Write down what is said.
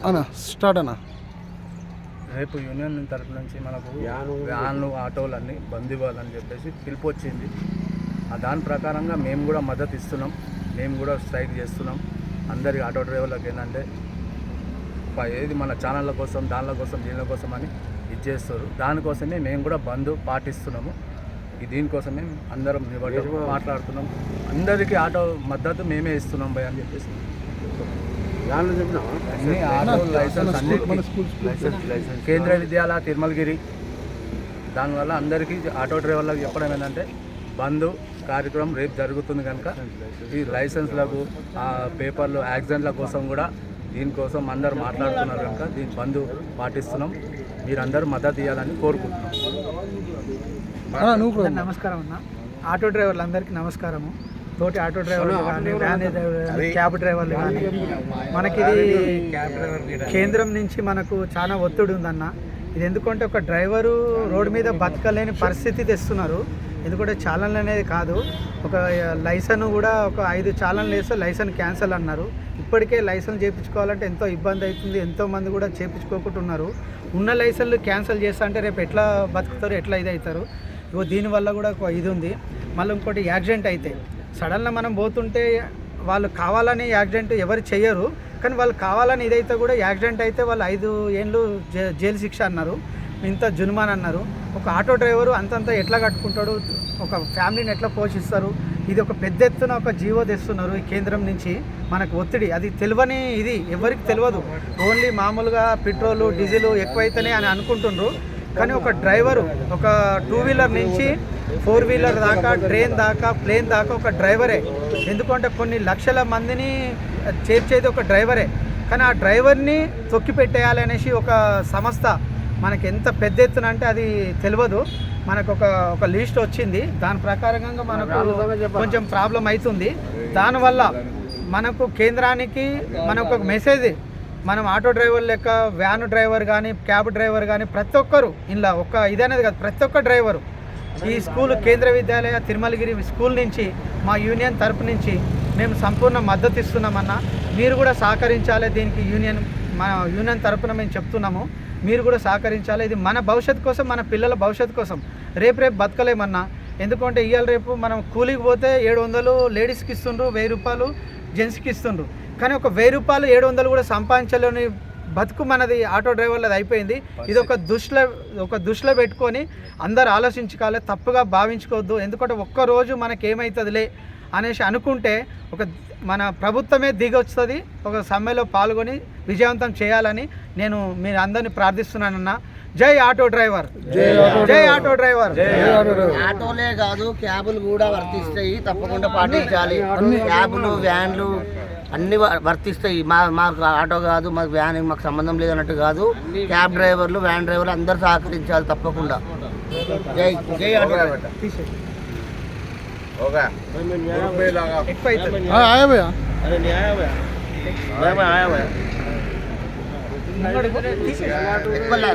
అన్నా స్టార్ట్ అన్నా. రేపు యూనియన్ తరఫు నుంచి మనకు వ్యాన్లు ఆటోలు అన్నీ బంద్ ఇవ్వాలని చెప్పేసి పిలుపు వచ్చింది. దాని ప్రకారంగా మేము కూడా మద్దతు ఇస్తున్నాం. మేము కూడా స్ట్రైక్ చేస్తున్నాం. అందరి ఆటో డ్రైవర్లకు ఏంటంటే ఏది మన ఛానళ్ళ కోసం దానిల కోసం దీనిల కోసం అని ఇది చేస్తారు. దానికోసమే మేము కూడా బంద్ పాటిస్తున్నాము. దీనికోసమే అందరం నిలబడి మాట్లాడుతున్నాం. అందరికీ ఆటో మద్దతు మేమే ఇస్తున్నాం భయ్ అని చెప్పేసి అన్ని ఆటో లైసెన్స్ కేంద్రీయ విద్యాలయ తిరుమలగిరి. దానివల్ల అందరికీ ఆటో డ్రైవర్లకు చెప్పడం ఏంటంటే బంద్ కార్యక్రమం రేపు జరుగుతుంది కనుక ఈ లైసెన్స్లకు పేపర్లు యాక్సిడెంట్ల కోసం కూడా దీనికోసం అందరు మాట్లాడుతున్నారు కనుక దీని బంద్ పాటిస్తున్నాం. మీరందరూ మద్దతు ఇవ్వాలని కోరుకుంటున్నాం. నమస్కారం అన్న. ఆటో డ్రైవర్లందరికీ నమస్కారము. తోటి ఆటో డ్రైవర్లు కానీ వ్యాన్ క్యాబ్ డ్రైవర్లు కానీ మనకి ఇది కేంద్రం నుంచి మనకు చాలా ఒత్తిడి ఉందన్న. ఇది ఎందుకంటే ఒక డ్రైవరు రోడ్డు మీద బతకలేని పరిస్థితి తెస్తున్నారు. ఎందుకంటే చాలన్లు అనేది కాదు, ఒక లైసెన్స్ కూడా ఒక 5 చాలన్లు వేస్తే లైసెన్స్ క్యాన్సల్ అన్నారు. ఇప్పటికే లైసెన్స్ చేయించుకోవాలంటే ఎంతో ఇబ్బంది అవుతుంది. ఎంతోమంది కూడా చేయించుకోకుండా ఉన్నారు. ఉన్న లైసెన్లు క్యాన్సిల్ చేస్తా అంటే రేపు ఎట్లా బతుకుతారు, ఎట్లా ఇది అవుతారు. దీనివల్ల కూడా ఒక ఇది ఉంది. మళ్ళీ ఇంకోటి యాక్సిడెంట్ అయితే సడన్గా మనం పోతుంటే వాళ్ళు కావాలని యాక్సిడెంట్ ఎవరు చెయ్యరు, కానీ వాళ్ళు కావాలని ఇదైతే కూడా యాక్సిడెంట్ అయితే వాళ్ళు 5 ఏళ్ళు జైలు శిక్ష అన్నారు, ఇంత జుర్మాన్ అన్నారు. ఒక ఆటో డ్రైవరు అంతంతా ఎట్లా కట్టుకుంటాడు, ఒక ఫ్యామిలీని ఎట్లా పోషిస్తారు. ఇది ఒక పెద్ద ఎత్తున ఒక జీవో తెస్తున్నారు ఈ కేంద్రం నుంచి. మనకు ఒత్తిడి అది తెలియని, ఇది ఎవరికి తెలియదు. ఓన్లీ మామూలుగా పెట్రోలు డీజిల్ ఎక్కువైతేనే అని అనుకుంటుండ్రు. కానీ ఒక డ్రైవరు ఒక 2 వీలర్ నుంచి 4 వీలర్ దాకా, ట్రైన్ దాకా, ప్లేన్ దాకా ఒక డ్రైవరే. ఎందుకంటే కొన్ని లక్షల మందిని చేర్చేది ఒక డ్రైవరే. కానీ ఆ డ్రైవర్ని తొక్కి పెట్టేయాలి అనేసి ఒక సంస్థ మనకి ఎంత పెద్ద ఎత్తున అంటే అది తెలియదు. మనకు ఒక లిస్ట్ వచ్చింది. దాని ప్రకారంగా మనకు కొంచెం ప్రాబ్లం అవుతుంది. దానివల్ల మనకు కేంద్రానికి మనకు ఒక మెసేజ్, మనం ఆటో డ్రైవర్ లెక్క వ్యాన్ డ్రైవర్ కానీ క్యాబ్ డ్రైవర్ కానీ ప్రతి ఒక్కరు ఇలా ఒక ఇదనేది కాదు, ప్రతి ఒక్క డ్రైవరు ఈ స్కూల్ కేంద్ర విద్యాలయ తిరుమలగిరి స్కూల్ నుంచి మా యూనియన్ తరపు నుంచి మేము సంపూర్ణ మద్దతు ఇస్తున్నామన్నా. మీరు కూడా సహకరించాలి దీనికి. మన యూనియన్ తరపున మేము చెప్తున్నాము, మీరు కూడా సహకరించాలి. ఇది మన భవిష్యత్తు కోసం, మన పిల్లల భవిష్యత్తు కోసం. రేపు బతకలేమన్నా. ఎందుకంటే ఇవాళ రేపు మనం కూలీకి పోతే 700 లేడీస్కి ఇస్తుండ్రు, 1000 రూపాయలు జెంట్స్కి ఇస్తుండ్రు. కానీ ఒక 1000 రూపాయలు 700 కూడా సంపాదించలేని బతుకు మనది ఆటో డ్రైవర్లది అయిపోయింది. ఇది ఒక దృష్టిలో పెట్టుకొని అందరు ఆలోచించుకోవాలి, తప్పుగా భావించుకోవద్దు. ఎందుకంటే ఒక్కరోజు మనకేమవుతుందిలే అనేసి అనుకుంటే మన ప్రభుత్వమే దిగొస్తుంది. ఒక సమ్మెలో పాల్గొని విజయవంతం చేయాలని నేను మీ అందరినీ ప్రార్థిస్తున్నానన్నా. జై ఆటో డ్రైవర్, జై ఆటో డ్రైవర్. ఆటోలే కాదు, క్యాబులు కూడా వర్తిస్తాయి, తప్పకుండా పాటించాలి. క్యాబులు, వ్యాన్లు అన్ని వర్తిస్తాయి. మాకు ఆటో కాదు, మాకు వ్యాన్, మాకు సంబంధం లేదన్నట్టు కాదు. క్యాబ్ డ్రైవర్లు, వ్యాన్ డ్రైవర్లు అందరూ సహకరించాలి తప్పకుండా. జై జై ఆటో డ్రైవర్.